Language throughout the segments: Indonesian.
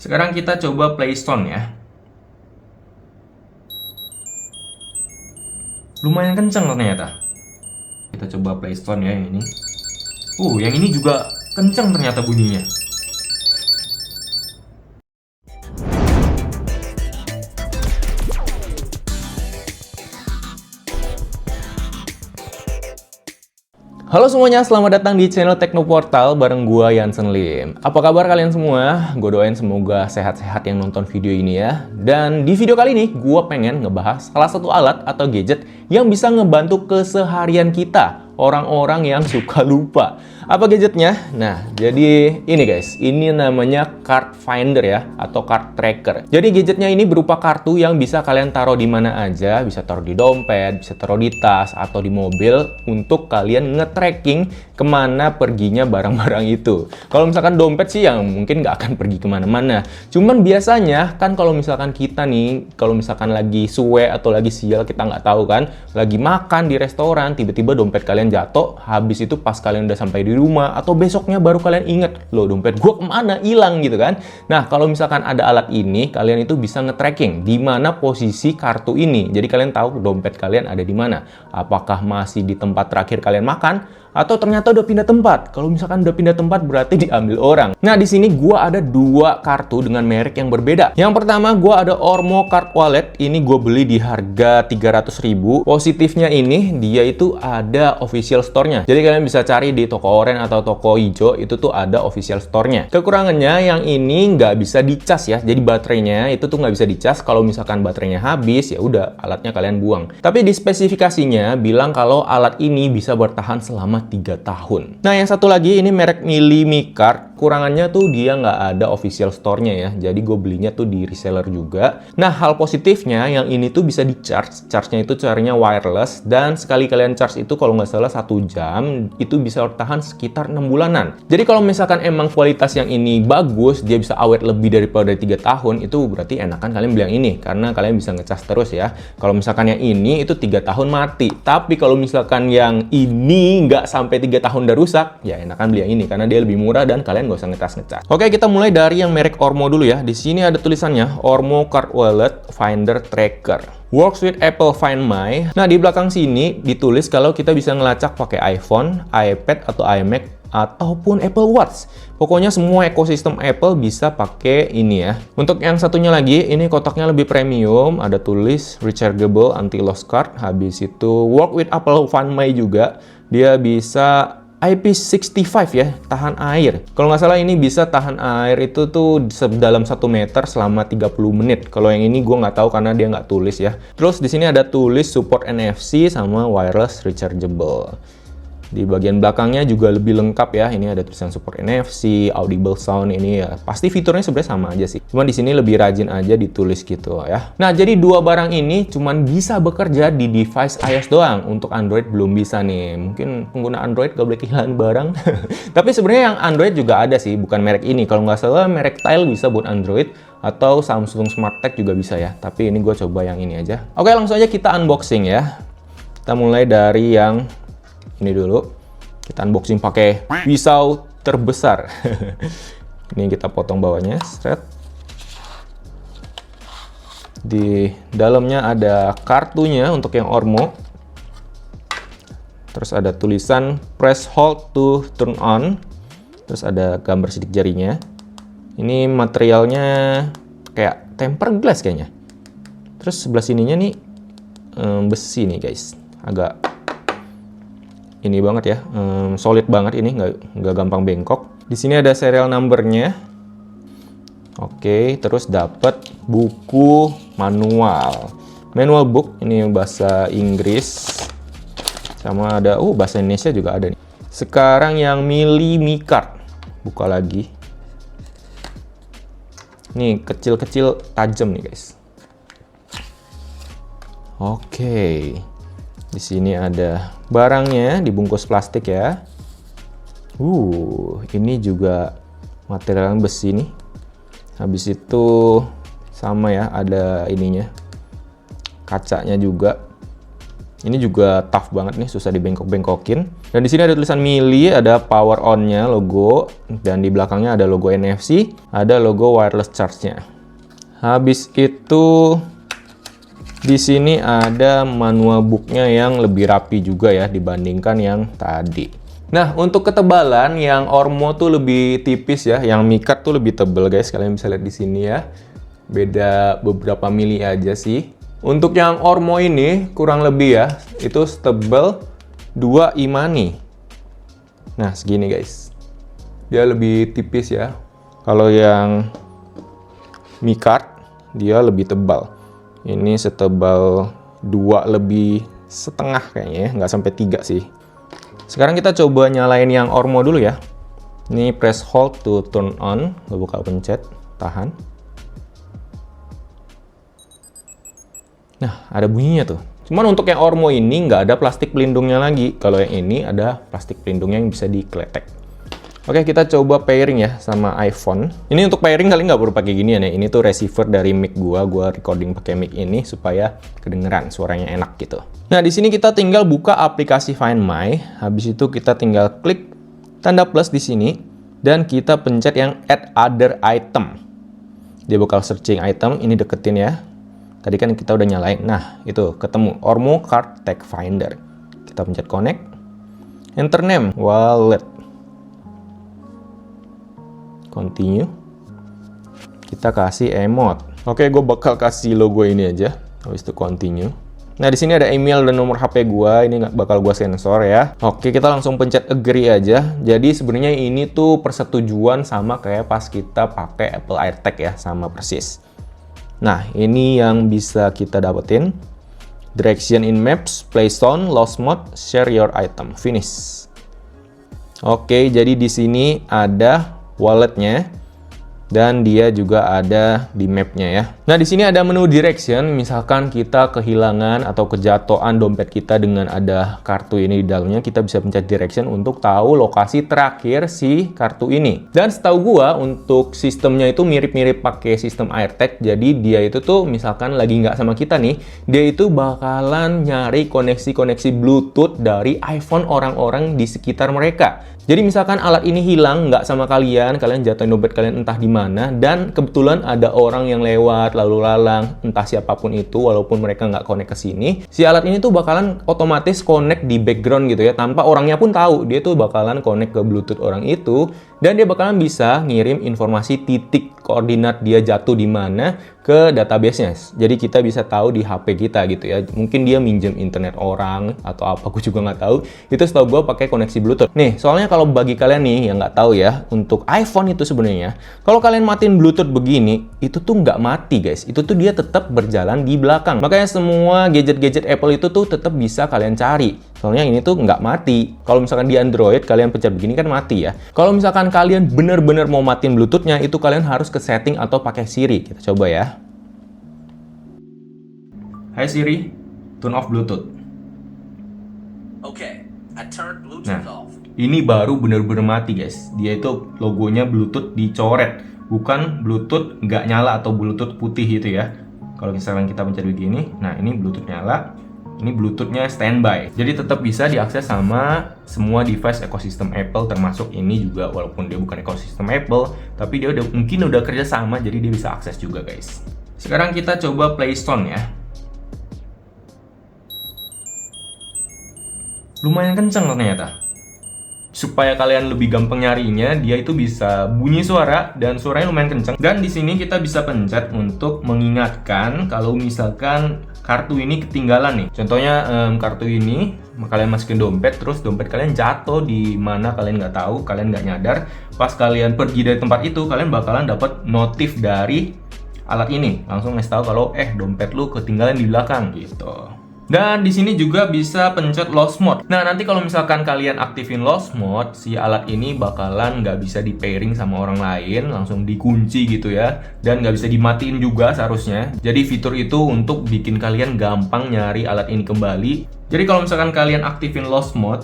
Sekarang kita coba Playstone ya. Lumayan kenceng ternyata. Kita coba Playstone ya yang ini. Yang ini juga kenceng ternyata bunyinya. Halo semuanya, selamat datang di channel Teknoportal bareng gua Yansen Lim. Apa kabar kalian semua? Gue doain semoga sehat-sehat yang nonton video ini ya. Dan di video kali ini gua pengen ngebahas salah satu alat atau gadget yang bisa ngebantu keseharian kita, orang-orang yang suka lupa. Apa gadgetnya? Nah, jadi ini guys, ini namanya card finder ya, atau card tracker. Jadi gadgetnya ini berupa kartu yang bisa kalian taruh di mana aja, bisa taruh di dompet, bisa taruh di tas, atau di mobil untuk kalian nge-tracking kemana perginya barang-barang itu. Kalau misalkan dompet sih yang mungkin nggak akan pergi kemana-mana. Cuman biasanya kan kalau misalkan kita nih, kalau misalkan lagi suwe atau lagi sial, kita nggak tahu kan, lagi makan di restoran, tiba-tiba dompet kalian jatuh, habis itu pas kalian udah sampai di rumah atau besoknya baru kalian inget, loh dompet gua kemana, hilang gitu kan. Nah kalau misalkan ada alat ini, kalian itu bisa nge-tracking di mana posisi kartu ini. Jadi kalian tahu dompet kalian ada di mana. Apakah masih di tempat terakhir kalian makan, atau ternyata udah pindah tempat. Kalau misalkan udah pindah tempat berarti diambil orang. Nah di sini gua ada dua kartu dengan merek yang berbeda. Yang pertama gua ada Ormo Card Wallet. Ini gue beli di harga 300.000. Positifnya ini dia itu ada official store-nya. Jadi kalian bisa cari di toko oranye atau toko hijau, itu tuh ada official store-nya. Kekurangannya yang ini nggak bisa dicas ya. Jadi baterainya itu tuh nggak bisa dicas. Kalau misalkan baterainya habis ya udah alatnya kalian buang. Tapi di spesifikasinya bilang kalau alat ini bisa bertahan selama 3 tahun. Nah yang satu lagi ini merek Mili Mi Card. Kurangannya tuh dia nggak ada official store-nya ya. Jadi gue belinya tuh di reseller juga. Nah hal positifnya yang ini tuh bisa di charge. Charge-nya itu caranya wireless. Dan sekali kalian charge itu kalau nggak salah 1 jam itu bisa bertahan sekitar 6 bulanan. Jadi kalau misalkan emang kualitas yang ini bagus, dia bisa awet lebih daripada 3 tahun, itu berarti enakan kalian beli yang ini. Karena kalian bisa ngecas terus ya. Kalau misalkan yang ini itu 3 tahun mati. Tapi kalau misalkan yang ini nggak sampai 3 tahun udah rusak, ya enakan beli yang ini karena dia lebih murah dan kalian nggak usah ngecas-ngecas. Oke, kita mulai dari yang merek Ormo dulu ya. Di sini ada tulisannya Ormo Card Wallet Finder Tracker. Works with Apple Find My. Nah, di belakang sini ditulis kalau kita bisa ngelacak pakai iPhone, iPad atau iMac ataupun Apple Watch. Pokoknya semua ekosistem Apple bisa pakai ini ya. Untuk yang satunya lagi, ini kotaknya lebih premium, ada tulis rechargeable anti-loss card. Habis itu work with Apple Find My juga. Dia bisa IP65 ya, tahan air. Kalau nggak salah ini bisa tahan air itu tuh dalam 1 meter selama 30 menit. Kalau yang ini gue nggak tahu karena dia nggak tulis ya. Terus di sini ada tulis support NFC sama wireless rechargeable. Di bagian belakangnya juga lebih lengkap ya. Ini ada tulisan support NFC, audible sound ini ya. Pasti fiturnya sebenarnya sama aja sih. Cuman di sini lebih rajin aja ditulis gitu ya. Nah, jadi dua barang ini cuman bisa bekerja di device iOS doang. Untuk Android belum bisa nih. Mungkin pengguna Android gak boleh kehilangan barang. Tapi sebenarnya yang Android juga ada sih, bukan merek ini. Kalau nggak salah merek Tile bisa buat Android. Atau Samsung Smart Tag juga bisa ya. Tapi ini gue coba yang ini aja. Oke, langsung aja kita unboxing ya. Kita mulai dari yang ini dulu. Kita unboxing pakai pisau terbesar. Ini kita potong bawahnya, seret. Di dalamnya ada kartunya untuk yang Ormo. Terus ada tulisan press hold to turn on. Terus ada gambar sidik jarinya. Ini materialnya kayak tempered glass kayaknya. Terus sebelah sininya nih besi nih guys. Agak ini banget ya, solid banget ini, nggak gampang bengkok. Di sini ada serial numbernya. Oke, terus dapat buku manual book, ini bahasa Inggris. Sama ada, bahasa Indonesia juga ada nih. Sekarang yang Mili Mi Card, buka lagi. Nih kecil-kecil tajam nih guys. Oke. Di sini ada barangnya dibungkus plastik ya. Ini juga material besi nih. Habis itu sama ya, ada ininya. Kacanya juga. Ini juga tough banget nih, susah dibengkok-bengkokin. Dan di sini ada tulisan mili, ada power on-nya, logo, dan di belakangnya ada logo NFC, ada logo wireless charge-nya. Habis itu di sini ada manual book-nya yang lebih rapi juga ya dibandingkan yang tadi. Nah, untuk ketebalan yang Ormo tuh lebih tipis ya, yang Mikat tuh lebih tebel guys. Kalian bisa lihat di sini ya. Beda beberapa mili aja sih. Untuk yang Ormo ini kurang lebih ya, itu setebal 2 Imani. Nah, segini guys. Dia lebih tipis ya. Kalau yang Mikat dia lebih tebal. Ini setebal 2 lebih setengah kayaknya ya, nggak sampai 3 sih. Sekarang kita coba nyalain yang Ormo dulu ya. Ini press hold to turn on, lalu buka pencet, tahan. Nah, ada bunyinya tuh. Cuman untuk yang Ormo ini nggak ada plastik pelindungnya lagi. Kalau yang ini ada plastik pelindungnya yang bisa dikletek. Oke, kita coba pairing ya sama iPhone. Ini untuk pairing kalian nggak perlu pakai gini ya. Ini tuh receiver dari mic gua recording pakai mic ini supaya kedengeran suaranya enak gitu. Nah, di sini kita tinggal buka aplikasi Find My. Habis itu kita tinggal klik tanda plus di sini dan kita pencet yang add other item. Dia bakal searching item, ini deketin ya. Tadi kan kita udah nyalain. Nah, itu ketemu Ormo Card Tag Finder. Kita pencet connect. Enter name, wallet. Continue. Kita kasih emote. Oke, gue bakal kasih logo ini aja. Habis itu continue. Nah, di sini ada email dan nomor HP gue. Ini nggak bakal gue sensor ya. Oke, kita langsung pencet agree aja. Jadi sebenarnya ini tuh persetujuan sama kayak pas kita pakai Apple AirTag ya, sama persis. Nah, ini yang bisa kita dapetin. Direction in Maps, Play Sound, Lost Mode, Share your item, finish. Oke, jadi di sini ada walletnya dan dia juga ada di mapnya ya. Nah, di sini ada menu direction. Misalkan kita kehilangan atau kejatuhan dompet kita dengan ada kartu ini di dalamnya, kita bisa pencet direction untuk tahu lokasi terakhir si kartu ini. Dan setahu gua untuk sistemnya itu mirip-mirip pakai sistem AirTag. Jadi dia itu tuh misalkan lagi nggak sama kita nih, dia itu bakalan nyari koneksi-koneksi Bluetooth dari iPhone orang-orang di sekitar mereka. Jadi misalkan alat ini hilang nggak sama kalian jatuhin dompet kalian entah di mana, dan kebetulan ada orang yang lewat lalu lalang, entah siapapun itu, walaupun mereka nggak connect ke sini, si alat ini tuh bakalan otomatis connect di background gitu ya, tanpa orangnya pun tahu, dia tuh bakalan connect ke Bluetooth orang itu, dan dia bakalan bisa ngirim informasi titik koordinat dia jatuh di mana ke database-nya. Jadi kita bisa tahu di HP kita gitu ya. Mungkin dia minjem internet orang atau apa, aku juga nggak tahu. Itu setahu gue pakai koneksi Bluetooth. Nih, soalnya kalau bagi kalian nih yang nggak tahu ya, untuk iPhone itu sebenarnya, kalau kalian matiin Bluetooth begini, itu tuh nggak mati guys. Itu tuh dia tetap berjalan di belakang. Makanya semua gadget-gadget Apple itu tuh tetap bisa kalian cari. Soalnya ini tuh nggak mati. Kalau misalkan di Android kalian pencet begini kan mati ya. Kalau misalkan kalian bener-bener mau matiin Bluetooth-nya, itu kalian harus ke setting atau pakai Siri. Kita coba ya. Hai Siri, turn off Bluetooth. Okay, I turned Bluetooth Nah, off. ini baru bener-bener mati guys. Dia itu logonya Bluetooth dicoret, bukan Bluetooth nggak nyala atau Bluetooth putih gitu ya. Kalau misalkan kita pencet begini, nah ini Bluetooth nyala. Ini Bluetooth-nya standby. Jadi tetap bisa diakses sama semua device ekosistem Apple, termasuk ini juga, walaupun dia bukan ekosistem Apple, tapi dia mungkin udah kerja sama, jadi dia bisa akses juga guys. Sekarang kita coba Play Sound ya. Lumayan kenceng ternyata. Supaya kalian lebih gampang nyarinya, dia itu bisa bunyi suara dan suaranya lumayan kenceng. Dan di sini kita bisa pencet untuk mengingatkan kalau misalkan kartu ini ketinggalan nih. Contohnya kartu ini kalian masukin dompet, terus dompet kalian jatuh di mana kalian nggak tahu, kalian nggak nyadar. Pas kalian pergi dari tempat itu, kalian bakalan dapat notif dari alat ini, langsung ngasih tahu kalau dompet lu ketinggalan di belakang gitu. Dan di sini juga bisa pencet lost mode. Nah, nanti kalau misalkan kalian aktifin lost mode, si alat ini bakalan nggak bisa di pairing sama orang lain, langsung dikunci gitu ya. Dan nggak bisa dimatiin juga seharusnya. Jadi fitur itu untuk bikin kalian gampang nyari alat ini kembali. Jadi kalau misalkan kalian aktifin lost mode,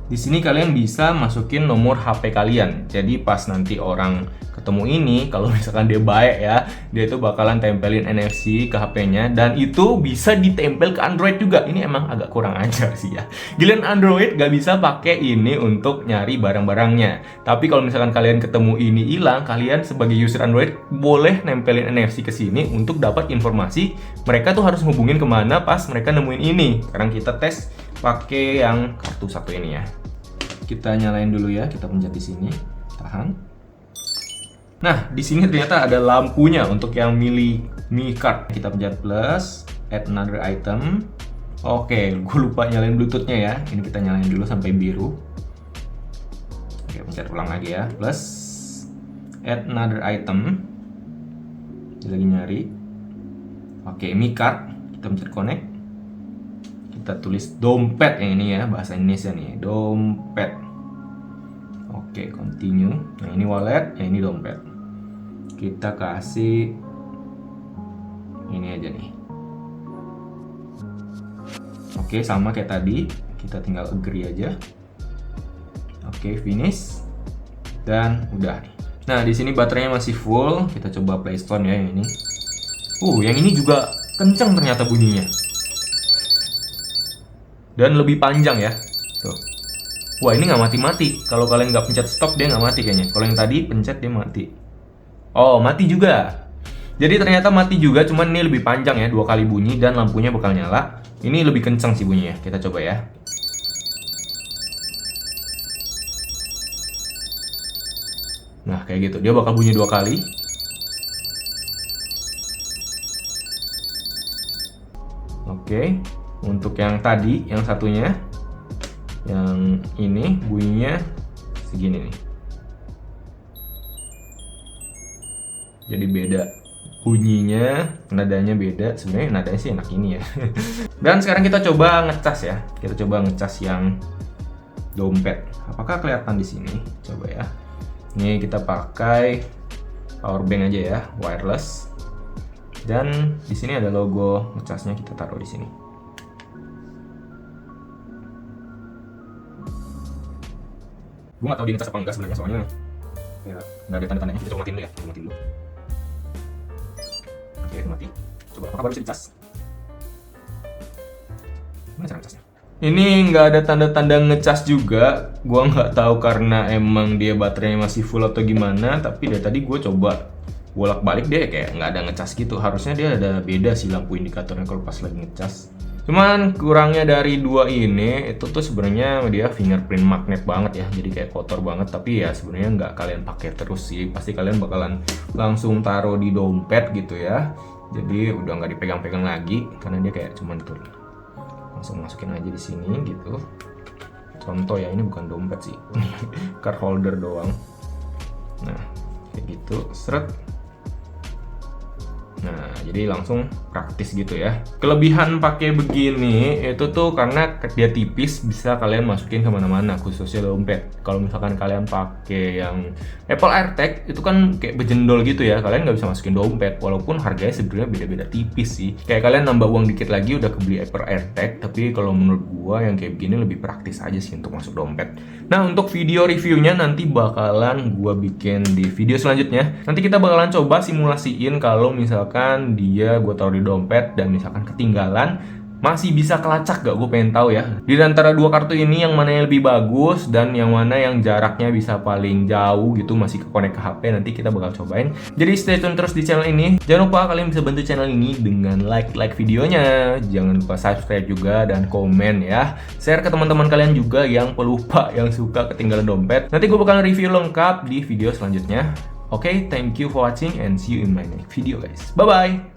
Di sini kalian bisa masukin nomor HP kalian. Jadi pas nanti orang ketemu ini, kalau misalkan dia baik ya, dia itu bakalan tempelin NFC ke HP-nya, dan itu bisa ditempel ke Android juga. Ini emang agak kurang ajar sih ya. Giliran Android gak bisa pakai ini untuk nyari barang-barangnya. Tapi kalau misalkan kalian ketemu ini hilang, kalian sebagai user Android boleh nempelin NFC ke sini untuk dapat informasi mereka tuh harus hubungin kemana pas mereka nemuin ini. Sekarang kita tes pakai yang kartu satu ini ya. Kita nyalain dulu ya, kita pencet di sini, tahan. Nah, di sini ternyata ada lampunya untuk yang milih Mi Card. Kita pencet plus, add another item. Oke, gue lupa nyalain Bluetooth-nya ya. Ini kita nyalain dulu sampai biru. Oke, pencet ulang lagi ya, plus, add another item. Kita lagi nyari. Oke, Mi Card. Kita pencet connect. Kita tulis dompet yang ini ya, bahasa Indonesia nih, dompet. Oke, continue. Nah, ini wallet, yang ini dompet. Kita kasih ini aja nih. Oke, sama kayak tadi, kita tinggal agree aja. Oke, finish. Dan udah nih. Nah, di sini baterainya masih full. Kita coba play stone ya yang ini. Yang ini juga kenceng ternyata bunyinya. Dan lebih panjang ya. Tuh. Wah, ini nggak mati-mati. Kalau kalian nggak pencet stop, dia nggak mati kayaknya. Kalau yang tadi pencet dia mati. Oh, mati juga. Jadi ternyata mati juga, cuman ini lebih panjang ya, 2 kali bunyi dan lampunya bakal nyala. Ini lebih kencang sih bunyinya. Kita coba ya. Nah, kayak gitu. Dia bakal bunyi 2 kali. Oke. Untuk yang tadi, yang satunya, yang ini bunyinya segini nih. Jadi beda bunyinya, nadanya beda. Sebenarnya nadanya sih enak ini ya. Dan sekarang kita coba ngecas ya. Kita coba ngecas yang dompet. Apakah kelihatan di sini? Coba ya. Ini kita pakai power bank aja ya, wireless. Dan di sini ada logo ngecasnya, kita taruh di sini. Gue gak tau dia ngecas apa enggak sebenarnya, soalnya ya nggak ada tanda-tandanya. Kita coba matiin dulu ya, kita matiin dulu. Oke, mati. Coba apakah baru bisa dicas? Gimana cara ngecasnya? Ini nggak ada tanda-tanda ngecas juga. Gua nggak tahu karena emang dia baterainya masih full atau gimana. Tapi dari tadi gue coba bolak-balik dia kayak nggak ada ngecas gitu. Harusnya dia ada beda sih lampu indikatornya kalau pas lagi ngecas. Cuman kurangnya dari 2 ini itu tuh sebenarnya dia fingerprint magnet banget ya, jadi kayak kotor banget. Tapi ya sebenarnya nggak kalian pakai terus sih, pasti kalian bakalan langsung taruh di dompet gitu ya. Jadi udah nggak dipegang-pegang lagi karena dia kayak cuman tuh langsung masukin aja di sini gitu. Contoh ya, ini bukan dompet sih, card holder doang. Nah kayak gitu, seret. Nah, jadi langsung praktis gitu ya. Kelebihan pakai begini itu tuh karena dia tipis, bisa kalian masukin kemana-mana, khususnya dompet. Kalau misalkan kalian pakai yang Apple AirTag, itu kan kayak bejendol gitu ya, kalian nggak bisa masukin dompet. Walaupun harganya sebenarnya beda-beda tipis sih. Kayak kalian nambah uang dikit lagi udah kebeli Apple AirTag, tapi kalau menurut gua yang kayak begini lebih praktis aja sih untuk masuk dompet. Nah, untuk video reviewnya nanti bakalan gua bikin di video selanjutnya. Nanti kita bakalan coba simulasiin kalau misalkan dia gue taruh di dompet dan misalkan ketinggalan, masih bisa kelacak gak? Gue pengen tahu ya. Di antara 2 kartu ini yang mana yang lebih bagus dan yang mana yang jaraknya bisa paling jauh gitu, masih ke-connect ke HP. Nanti kita bakal cobain. Jadi stay tune terus di channel ini. Jangan lupa kalian bisa bantu channel ini dengan like videonya. Jangan lupa subscribe juga dan komen ya. Share ke teman-teman kalian juga yang pelupa, yang suka ketinggalan dompet. Nanti gue bakal review lengkap di video selanjutnya. Oke, thank you for watching and see you in my next video guys. Bye-bye!